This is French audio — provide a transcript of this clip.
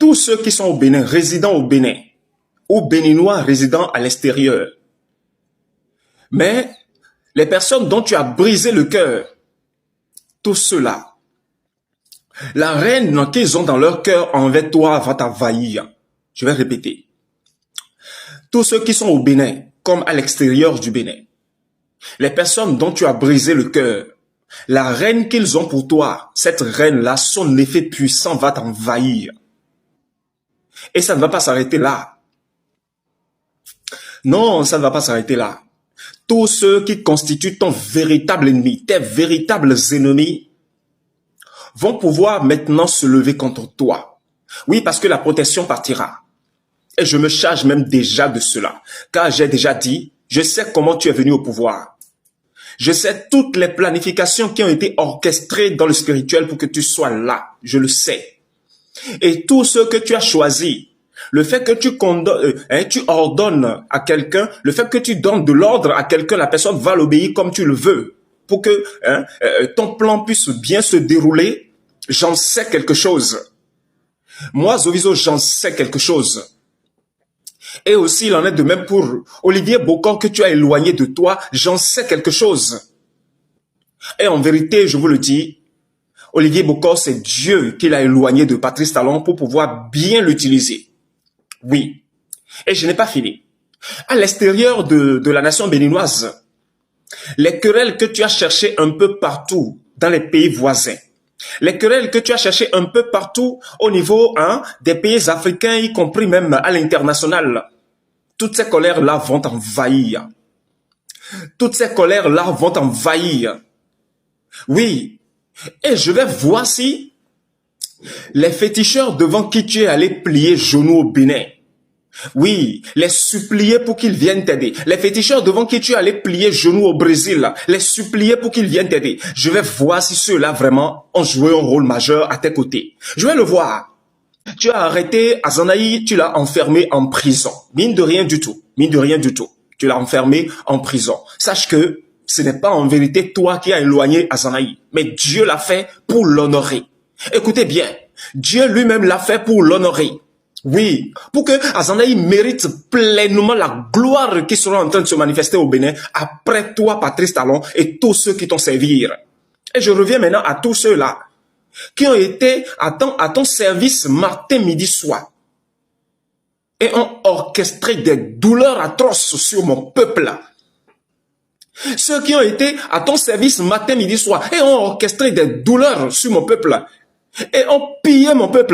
tous ceux qui sont au Bénin, résidant au Bénin, ou Béninois résidant à l'extérieur. Mais les personnes dont tu as brisé le cœur, tous ceux-là, la reine qu'ils ont dans leur cœur envers toi va t'envahir. Je vais répéter. Tous ceux qui sont au Bénin, comme à l'extérieur du Bénin, les personnes dont tu as brisé le cœur, la reine qu'ils ont pour toi, cette reine-là, son effet puissant va t'envahir. Et ça ne va pas s'arrêter là. Non, ça ne va pas s'arrêter là. Tous ceux qui constituent ton véritable ennemi, tes véritables ennemis, vont pouvoir maintenant se lever contre toi. Oui, parce que la protection partira. Et je me charge même déjà de cela. Car j'ai déjà dit, je sais comment tu es venu au pouvoir. Je sais toutes les planifications qui ont été orchestrées dans le spirituel pour que tu sois là. Je le sais. Et tout ce que tu as choisi, le fait que tu ordonnes à quelqu'un, le fait que tu donnes de l'ordre à quelqu'un, la personne va l'obéir comme tu le veux. Pour que ton plan puisse bien se dérouler, j'en sais quelque chose. Moi, Zoviso, j'en sais quelque chose. Et aussi, il en est de même pour Olivier Bocor que tu as éloigné de toi, j'en sais quelque chose. Et en vérité, je vous le dis, Olivier Bocor, c'est Dieu qui l'a éloigné de Patrice Talon pour pouvoir bien l'utiliser. Oui. Et je n'ai pas fini. À l'extérieur de la nation béninoise, les querelles que tu as cherchées un peu partout dans les pays voisins, les querelles que tu as cherchées un peu partout au niveau des pays africains, y compris même à l'international, toutes ces colères-là vont t'envahir. Toutes ces colères-là vont t'envahir. Oui. Et je vais voir si les féticheurs devant qui tu es allé plier genoux au Bénin, oui, les supplier pour qu'ils viennent t'aider. Les féticheurs devant qui tu es allé plier genoux au Brésil, les supplier pour qu'ils viennent t'aider. Je vais voir si ceux-là vraiment ont joué un rôle majeur à tes côtés. Je vais le voir. Tu as arrêté Azanaï, tu l'as enfermé en prison. Mine de rien du tout. Mine de rien du tout. Tu l'as enfermé en prison. Sache que ce n'est pas en vérité toi qui as éloigné Azanaï, mais Dieu l'a fait pour l'honorer. Écoutez bien, Dieu lui-même l'a fait pour l'honorer. Oui, pour que Azanaï mérite pleinement la gloire qui sera en train de se manifester au Bénin après toi, Patrice Talon, et tous ceux qui t'ont servi. Et je reviens maintenant à tous ceux-là qui ont été à ton service matin, midi, soir et ont orchestré des douleurs atroces sur mon peuple. Ceux qui ont été à ton service matin, midi, soir et ont orchestré des douleurs sur mon peuple et ont pillé mon peuple.